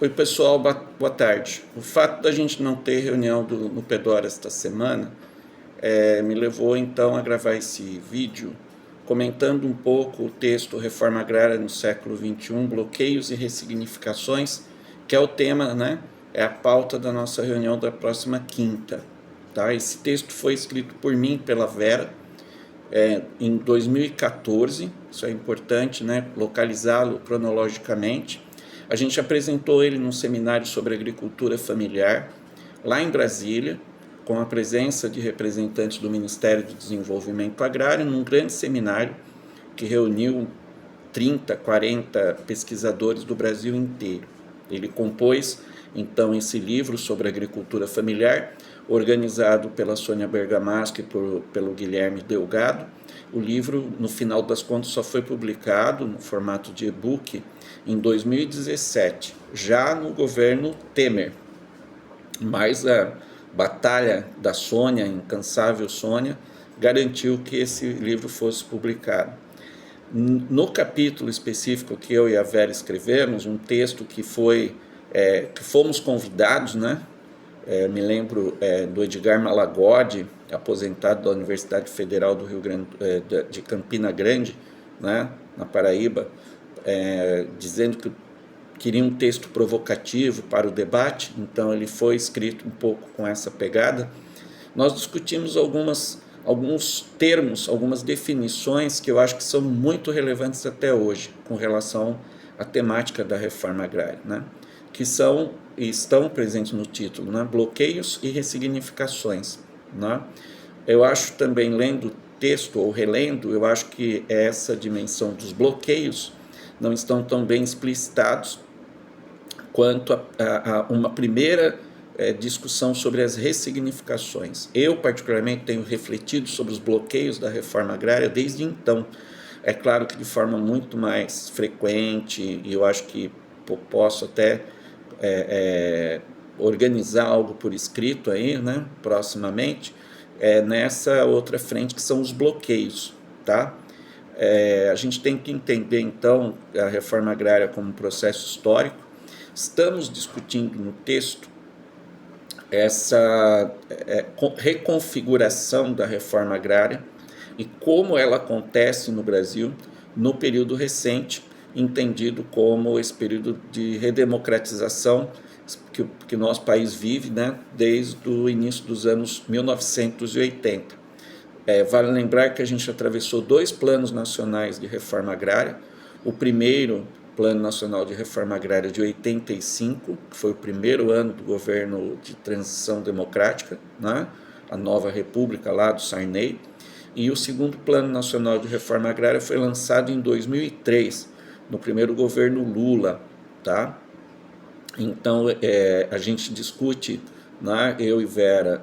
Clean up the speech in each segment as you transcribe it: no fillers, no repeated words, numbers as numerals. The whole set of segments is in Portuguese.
Oi pessoal, boa tarde. O fato da gente não ter reunião no Pedora esta semana me levou então a gravar esse vídeo comentando um pouco o texto Reforma Agrária no século XXI, bloqueios e ressignificações, que é o tema, né? É a pauta da nossa reunião da próxima quinta. Tá? Esse texto foi escrito por mim, pela Vera, em 2014, isso é importante, né? Localizá-lo cronologicamente. A gente apresentou ele num seminário sobre agricultura familiar, lá em Brasília, com a presença de representantes do Ministério do Desenvolvimento Agrário, num grande seminário que reuniu 30, 40 pesquisadores do Brasil inteiro. Ele compôs, então, esse livro sobre agricultura familiar, organizado pela Sônia Bergamasco e pelo Guilherme Delgado. O livro, no final das contas, só foi publicado no formato de e-book em 2017, já no governo Temer. Mas a batalha da Sônia, a incansável Sônia, garantiu que esse livro fosse publicado. No capítulo específico que eu e a Vera escrevemos, um texto que fomos convidados, né? Me lembro do Edgar Malagodi, aposentado da Universidade Federal do Rio Grande, de Campina Grande, né? Na Paraíba, dizendo que queria um texto provocativo para o debate, então ele foi escrito um pouco com essa pegada. Nós discutimos alguns termos, algumas definições que eu acho que são muito relevantes até hoje com relação à temática da reforma agrária, né? Que são e estão presentes no título, né? Bloqueios e ressignificações, né? Eu acho também, lendo o texto ou relendo, eu acho que essa dimensão dos bloqueios não estão tão bem explicitados quanto a uma primeira discussão sobre as ressignificações. Eu, particularmente, tenho refletido sobre os bloqueios da reforma agrária desde então. É claro que de forma muito mais frequente, e eu acho que posso até organizar algo por escrito aí, né, proximamente, nessa outra frente que são os bloqueios, tá? A gente tem que entender, então, a reforma agrária como um processo histórico. Estamos discutindo no texto essa reconfiguração da reforma agrária e como ela acontece no Brasil no período recente, entendido como esse período de redemocratização que o nosso país vive, né, desde o início dos anos 1980. Vale lembrar que a gente atravessou 2 planos nacionais de reforma agrária. O primeiro, Plano Nacional de Reforma Agrária de 85, que foi o primeiro ano do governo de transição democrática, né? A nova república lá do Sarney. E o segundo Plano Nacional de Reforma Agrária foi lançado em 2003, no primeiro governo Lula, tá? Então, a gente discute, né, eu e Vera,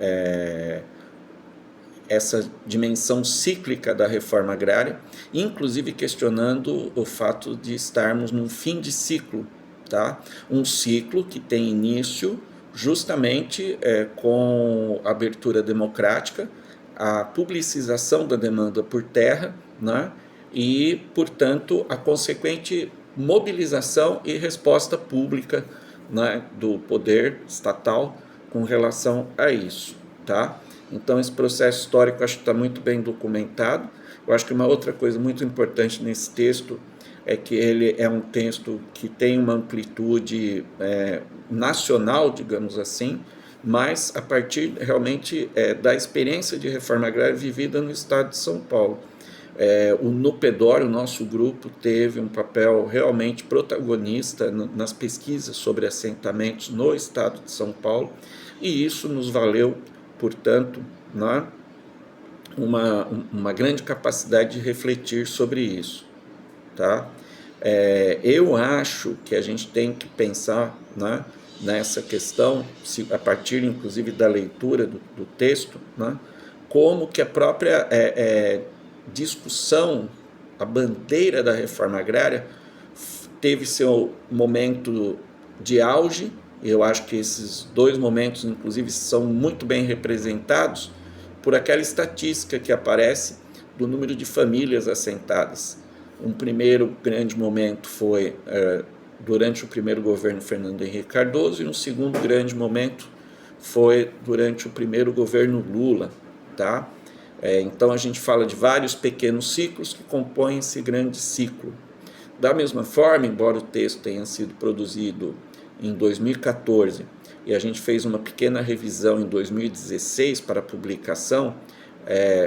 essa dimensão cíclica da reforma agrária, inclusive questionando o fato de estarmos num fim de ciclo, tá? Um ciclo que tem início justamente com a abertura democrática, a publicização da demanda por terra, né? E, portanto, a consequente mobilização e resposta pública, né, do poder estatal com relação a isso, tá? Então, esse processo histórico acho que está muito bem documentado. Eu acho que uma outra coisa muito importante nesse texto é que ele é um texto que tem uma amplitude nacional, digamos assim, mas a partir realmente da experiência de reforma agrária vivida no estado de São Paulo. O Nupedor, o nosso grupo, teve um papel realmente protagonista nas pesquisas sobre assentamentos no estado de São Paulo, e isso nos valeu, portanto, né, uma grande capacidade de refletir sobre isso, tá? Eu acho que a gente tem que pensar, né, nessa questão, a partir inclusive da leitura do texto, né, como que a própria discussão, a bandeira da reforma agrária teve seu momento de auge. Eu acho que esses 2 momentos, inclusive, são muito bem representados por aquela estatística que aparece do número de famílias assentadas. Um primeiro grande momento foi durante o primeiro governo Fernando Henrique Cardoso, e um segundo grande momento foi durante o primeiro governo Lula, tá? Então a gente fala de vários pequenos ciclos que compõem esse grande ciclo. Da mesma forma, embora o texto tenha sido produzido em 2014 e a gente fez uma pequena revisão em 2016 para publicação,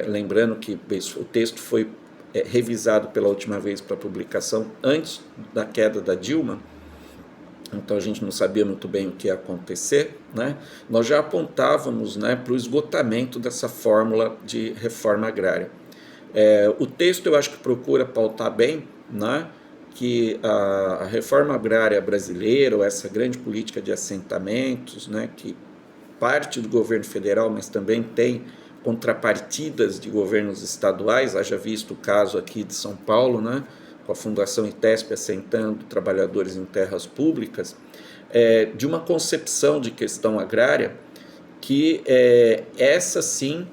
lembrando que o texto foi revisado pela última vez para publicação antes da queda da Dilma, então a gente não sabia muito bem o que ia acontecer, né? Nós já apontávamos, né, para o esgotamento dessa fórmula de reforma agrária. O texto eu acho que procura pautar bem, né, que a reforma agrária brasileira, ou essa grande política de assentamentos, né, que parte do governo federal, mas também tem contrapartidas de governos estaduais, haja visto o caso aqui de São Paulo, né, com a Fundação ITESP assentando trabalhadores em terras públicas, de uma concepção de questão agrária que essa sim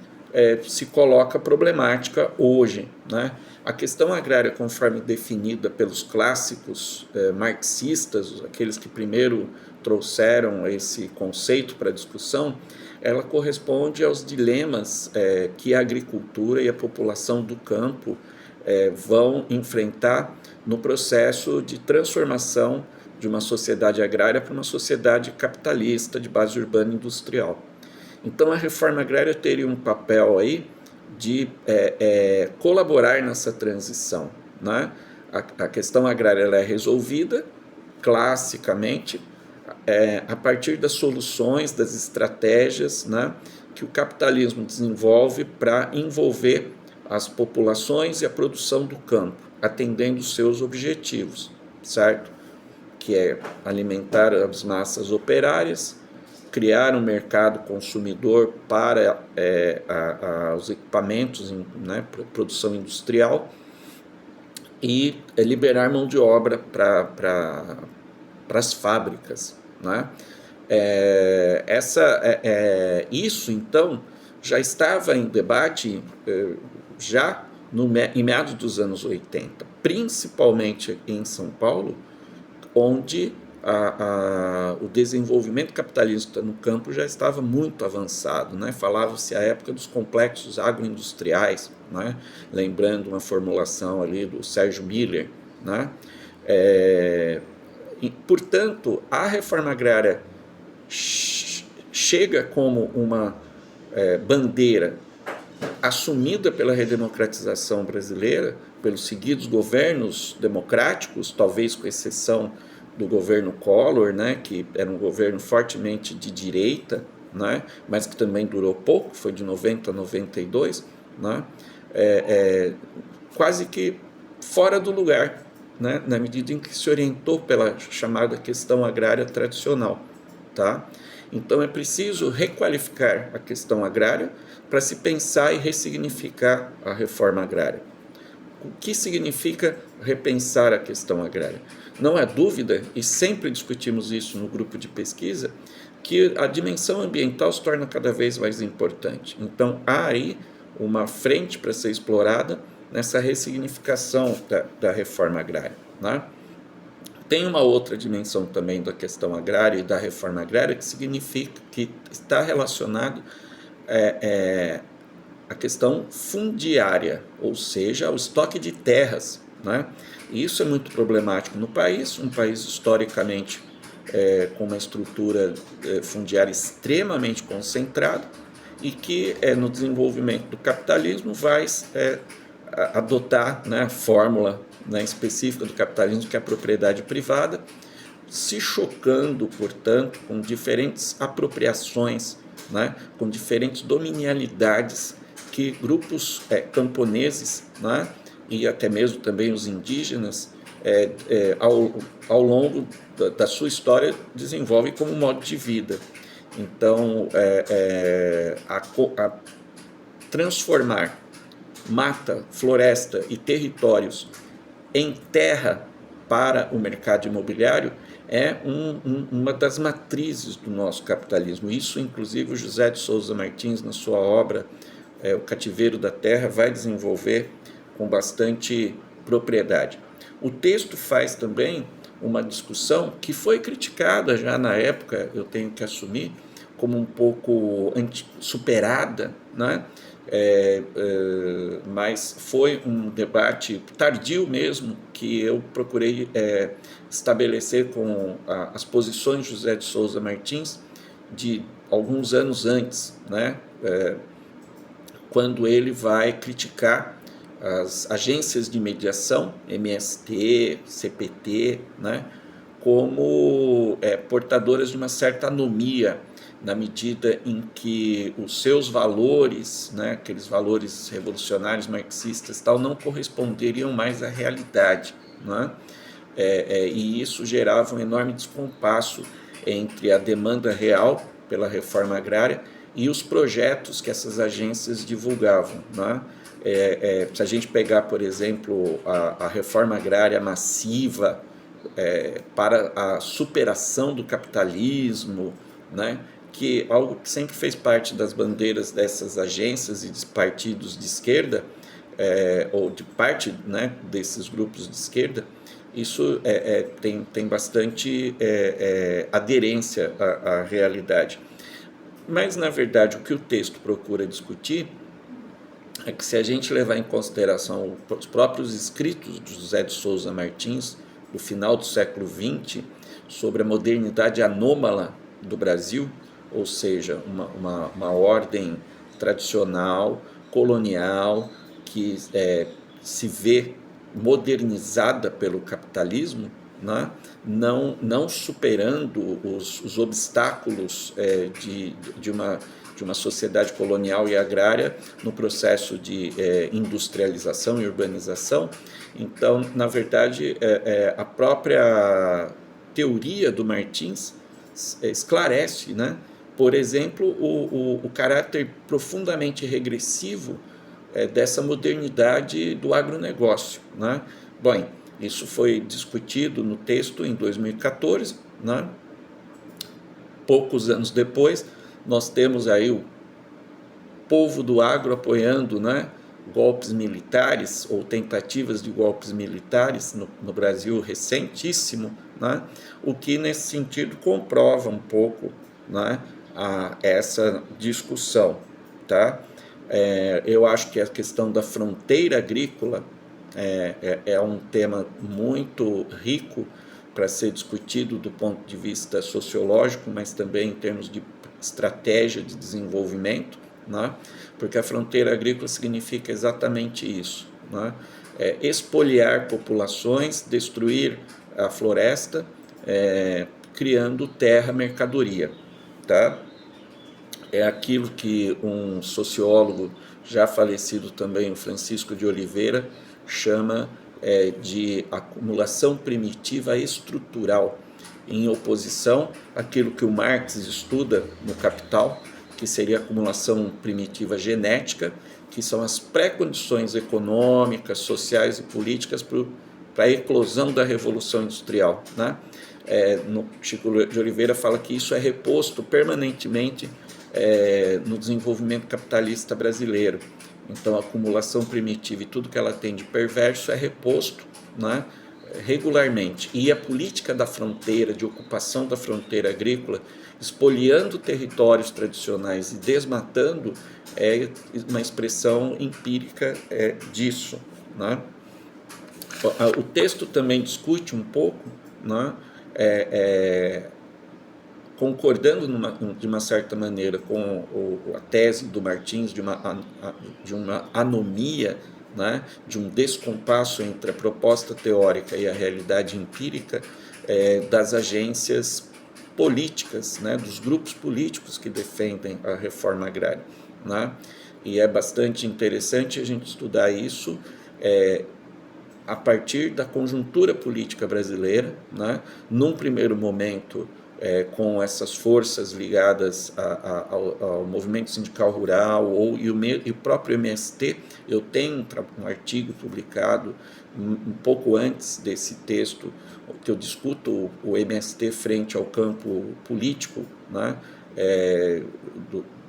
se coloca problemática hoje, né? A questão agrária, conforme definida pelos clássicos marxistas, aqueles que primeiro trouxeram esse conceito para a discussão, ela corresponde aos dilemas que a agricultura e a população do campo vão enfrentar no processo de transformação de uma sociedade agrária para uma sociedade capitalista de base urbana industrial. Então a reforma agrária teria um papel aí de colaborar nessa transição, né? A questão agrária ela é resolvida classicamente a partir das soluções, das estratégias, né, que o capitalismo desenvolve para envolver as populações e a produção do campo, atendendo os seus objetivos, certo? Que é alimentar as massas operárias, criar um mercado consumidor para os equipamentos, né, para produção industrial, e liberar mão de obra para as fábricas, né? Isso, então, já estava em debate em meados dos anos 80, principalmente em São Paulo, onde o desenvolvimento capitalista no campo já estava muito avançado, né? Falava-se à época dos complexos agroindustriais, né? Lembrando uma formulação ali do Sérgio Miller, né? Portanto, a reforma agrária chega como uma bandeira assumida pela redemocratização brasileira, pelos seguidos governos democráticos, talvez com exceção do governo Collor, né, que era um governo fortemente de direita, né, mas que também durou pouco, foi de 90 a 92, né, quase que fora do lugar, né, na medida em que se orientou pela chamada questão agrária tradicional, tá? Então é preciso requalificar a questão agrária para se pensar e ressignificar a reforma agrária. O que significa repensar a questão agrária? Não há dúvida, e sempre discutimos isso no grupo de pesquisa, que a dimensão ambiental se torna cada vez mais importante. Então há aí uma frente para ser explorada nessa ressignificação da reforma agrária, né? Tem uma outra dimensão também da questão agrária e da reforma agrária que significa que está relacionado à questão fundiária, ou seja, ao estoque de terras, né? E isso é muito problemático no país, um país historicamente com uma estrutura fundiária extremamente concentrada e que no desenvolvimento do capitalismo vai adotar, né, a fórmula, né, específica do capitalismo, que é a propriedade privada, se chocando, portanto, com diferentes apropriações, né, com diferentes dominialidades que grupos camponeses, né, e até mesmo também os indígenas, ao longo da sua história, desenvolvem como modo de vida. Então, transformar mata, floresta e territórios em terra para o mercado imobiliário é uma das matrizes do nosso capitalismo. Isso, inclusive, o José de Souza Martins, na sua obra O Cativeiro da Terra, vai desenvolver com bastante propriedade. O texto faz também uma discussão que foi criticada já na época, eu tenho que assumir, como um pouco superada, né? Mas foi um debate tardio mesmo, que eu procurei estabelecer com as posições de José de Souza Martins de alguns anos antes, né? Quando ele vai criticar as agências de mediação, MST, CPT, né? Como portadoras de uma certa anomia, na medida em que os seus valores, né, aqueles valores revolucionários marxistas tal, não corresponderiam mais à realidade, né? E isso gerava um enorme descompasso entre a demanda real pela reforma agrária e os projetos que essas agências divulgavam, né? Se a gente pegar, por exemplo, a reforma agrária massiva para a superação do capitalismo, né? Que algo que sempre fez parte das bandeiras dessas agências e de partidos de esquerda, ou de parte, né, desses grupos de esquerda, isso tem bastante aderência à realidade. Mas, na verdade, o que o texto procura discutir é que, se a gente levar em consideração os próprios escritos de José de Souza Martins, do final do século XX, sobre a modernidade anômala do Brasil, ou seja, uma ordem tradicional, colonial, que se vê modernizada pelo capitalismo, né? Não superando os obstáculos de uma sociedade colonial e agrária no processo de industrialização e urbanização. Então, na verdade, a própria teoria do Martins esclarece, né? Por exemplo, o caráter profundamente regressivo dessa modernidade do agronegócio, né? Bom, isso foi discutido no texto em 2014, né? Poucos anos depois, nós temos aí o povo do agro apoiando, né, golpes militares ou tentativas de golpes militares no Brasil recentíssimo, né, o que nesse sentido comprova um pouco, né, essa discussão. Tá? Eu acho que a questão da fronteira agrícola é um tema muito rico para ser discutido do ponto de vista sociológico, mas também em termos de estratégia de desenvolvimento, né? Porque a fronteira agrícola significa exatamente isso, né? Expoliar populações, destruir a floresta, criando terra-mercadoria. Tá? É aquilo que um sociólogo já falecido também, o Francisco de Oliveira, chama de acumulação primitiva estrutural, em oposição àquilo que o Marx estuda no Capital, que seria a acumulação primitiva genética, que são as pré-condições econômicas, sociais e políticas para a eclosão da Revolução Industrial, né? No Chico de Oliveira fala que isso é reposto permanentemente no desenvolvimento capitalista brasileiro. Então, a acumulação primitiva e tudo que ela tem de perverso é reposto, né, regularmente. E a política da fronteira, de ocupação da fronteira agrícola, expoliando territórios tradicionais e desmatando, é uma expressão empírica disso. Né? O texto também discute um pouco, né, concordando de uma certa maneira com a tese do Martins de uma anomia, né, de um descompasso entre a proposta teórica e a realidade empírica das agências políticas, né, dos grupos políticos que defendem a reforma agrária. Né? E é bastante interessante a gente estudar isso a partir da conjuntura política brasileira, né? Num primeiro momento, com essas forças ligadas ao movimento sindical rural e o próprio MST. Eu tenho um artigo publicado um pouco antes desse texto, que eu discuto o MST frente ao campo político, né,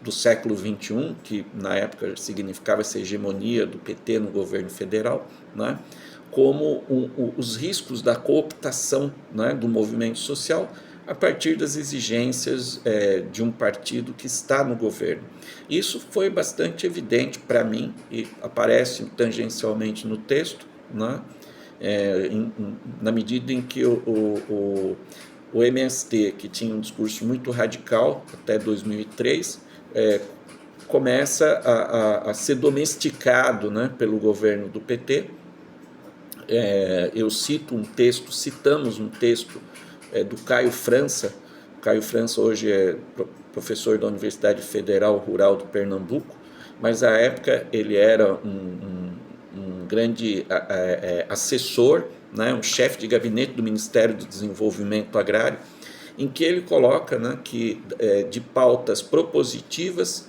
do século XXI, que na época significava essa hegemonia do PT no governo federal, né, como os riscos da cooptação, né, do movimento social a partir das exigências de um partido que está no governo. Isso foi bastante evidente para mim e aparece tangencialmente no texto, né, na medida em que o MST, que tinha um discurso muito radical até 2003, começa a ser domesticado, né, pelo governo do PT. Eu citamos um texto do Caio França. O Caio França hoje é professor da Universidade Federal Rural do Pernambuco, mas à época ele era um grande assessor, né, um chefe de gabinete do Ministério do Desenvolvimento Agrário, em que ele coloca, né, que de pautas propositivas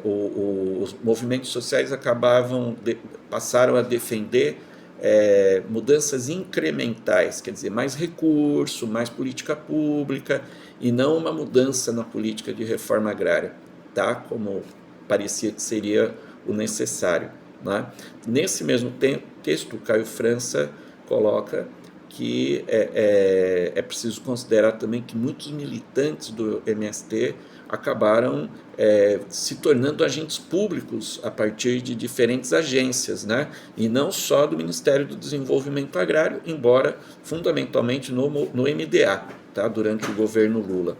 os movimentos sociais passaram a defender mudanças incrementais, quer dizer, mais recurso, mais política pública, e não uma mudança na política de reforma agrária, tá? Como parecia que seria o necessário, né? Nesse mesmo texto, Caio França coloca que é preciso considerar também que muitos militantes do MST acabaram se tornando agentes públicos a partir de diferentes agências, né? E não só do Ministério do Desenvolvimento Agrário, embora fundamentalmente no MDA, tá? Durante o governo Lula.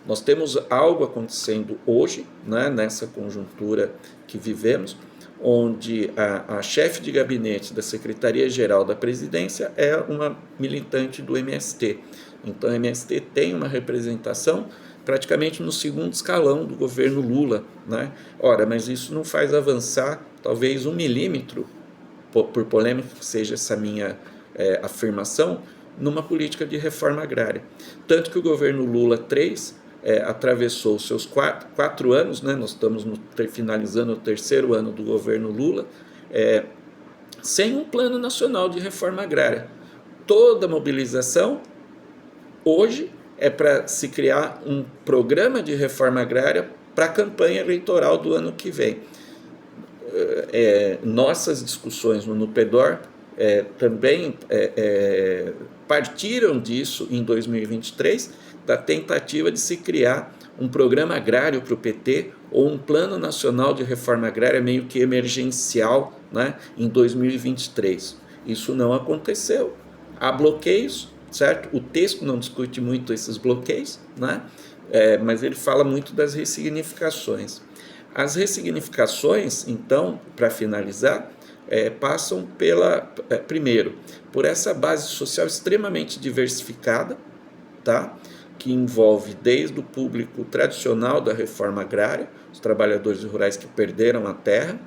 Nós temos algo acontecendo hoje, né, nessa conjuntura que vivemos, onde a chefe de gabinete da Secretaria-Geral da Presidência é uma militante do MST. Então, o MST tem uma representação praticamente no segundo escalão do governo Lula, né? Ora, mas isso não faz avançar talvez 1 milímetro, por polêmica que seja essa minha afirmação, numa política de reforma agrária. Tanto que o governo Lula III atravessou seus quatro anos, né? Nós estamos finalizando o 3º ano do governo Lula, sem um plano nacional de reforma agrária. Toda mobilização hoje é para se criar um programa de reforma agrária para a campanha eleitoral do ano que vem. Nossas discussões no NUPEDOR também partiram disso em 2023, da tentativa de se criar um programa agrário para o PT ou um plano nacional de reforma agrária meio que emergencial, né, em 2023. Isso não aconteceu. Há bloqueios, certo? O texto não discute muito esses bloqueios, né? Mas ele fala muito das ressignificações. As ressignificações, então, para finalizar, passam primeiro, por essa base social extremamente diversificada, tá? Que envolve desde o público tradicional da reforma agrária, os trabalhadores rurais que perderam a terra,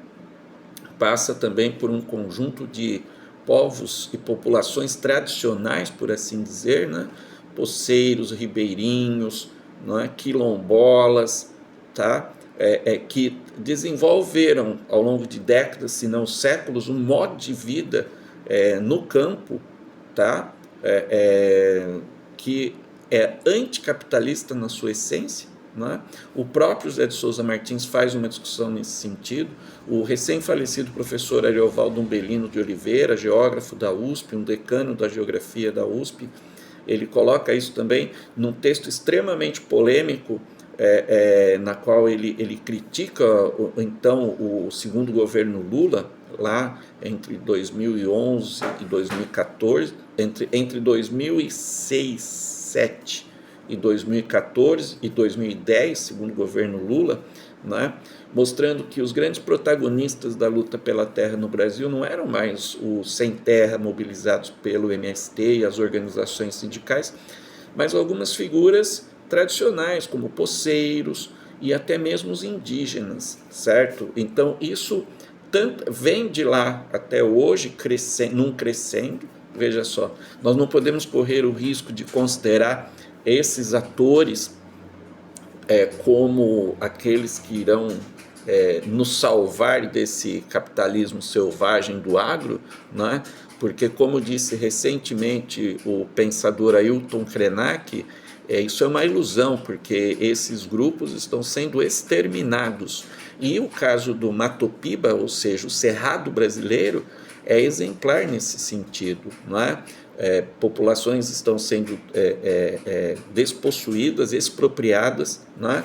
passa também por um conjunto de povos e populações tradicionais, por assim dizer, né? Poceiros, ribeirinhos, não é? Quilombolas, tá? Que desenvolveram ao longo de décadas, se não séculos, um modo de vida no campo, tá? Que é anticapitalista na sua essência, né? O próprio Zé de Souza Martins faz uma discussão nesse sentido. O recém-falecido professor Ariovaldo Umbelino de Oliveira, geógrafo da USP, um decano da geografia da USP, ele coloca isso também num texto extremamente polêmico, na qual ele critica então o segundo governo Lula, lá entre 2011 e 2014, entre 2007 e 2014 e 2010, segundo o governo Lula, né, mostrando que os grandes protagonistas da luta pela terra no Brasil não eram mais os sem terra mobilizados pelo MST e as organizações sindicais, mas algumas figuras tradicionais, como poceiros e até mesmo os indígenas, certo? Então, isso vem de lá até hoje, crescendo. Veja só, nós não podemos correr o risco de considerar esses atores como aqueles que irão nos salvar desse capitalismo selvagem do agro, né? Porque, como disse recentemente o pensador Ailton Krenak, isso é uma ilusão, porque esses grupos estão sendo exterminados. E o caso do Mato Piba, ou seja, o Cerrado brasileiro, é exemplar nesse sentido, não é? Populações estão sendo despossuídas, expropriadas, não é?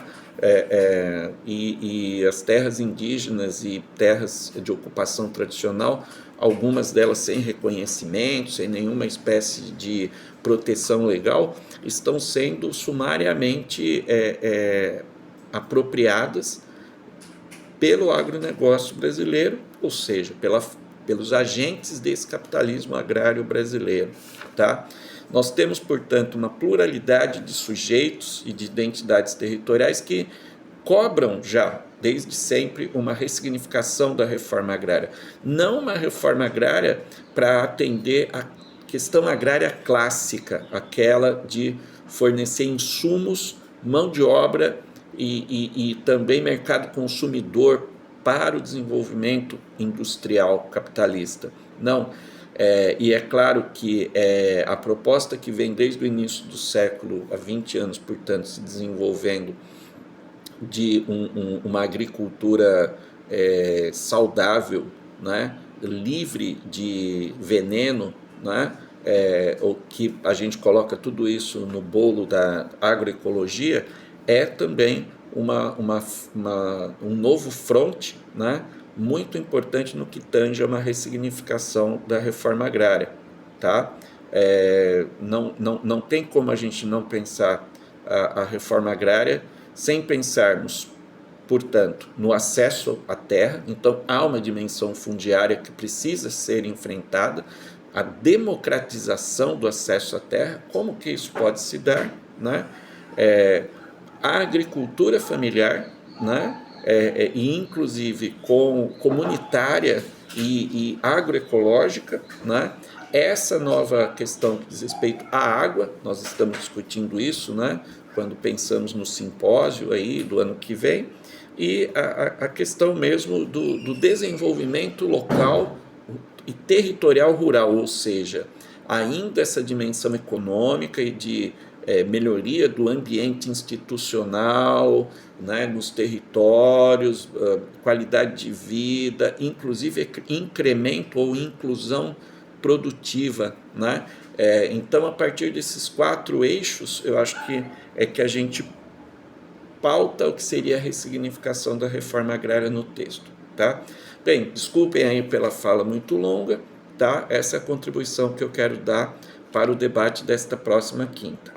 E as terras indígenas e terras de ocupação tradicional, algumas delas sem reconhecimento, sem nenhuma espécie de proteção legal, estão sendo sumariamente apropriadas pelo agronegócio brasileiro, ou seja, pelos agentes desse capitalismo agrário brasileiro. Tá? Nós temos, portanto, uma pluralidade de sujeitos e de identidades territoriais que cobram já, desde sempre, uma ressignificação da reforma agrária. Não uma reforma agrária para atender a questão agrária clássica, aquela de fornecer insumos, mão de obra e também mercado consumidor para o desenvolvimento industrial capitalista. Não. E é claro que a proposta que vem desde o início do século, há 20 anos, portanto, se desenvolvendo, de uma agricultura saudável, né, livre de veneno, né, ou que a gente coloca tudo isso no bolo da agroecologia, é também um novo fronte, né, muito importante no que tange a uma ressignificação da reforma agrária. Tá? Não tem como a gente não pensar a reforma agrária sem pensarmos, portanto, no acesso à terra. Então, há uma dimensão fundiária que precisa ser enfrentada, a democratização do acesso à terra. Como que isso pode se dar? Né? A agricultura familiar, né? E inclusive comunitária e agroecológica, né? Essa nova questão que diz respeito à água, nós estamos discutindo isso, né, quando pensamos no simpósio aí do ano que vem, e a questão mesmo do desenvolvimento local e territorial rural, ou seja, ainda essa dimensão econômica e de melhoria do ambiente institucional, né, nos territórios, qualidade de vida, inclusive incremento ou inclusão produtiva, né? Então, a partir desses 4 eixos, eu acho que a gente pauta o que seria a ressignificação da reforma agrária no texto. Tá? Bem, desculpem aí pela fala muito longa, tá? Essa é a contribuição que eu quero dar para o debate desta próxima quinta.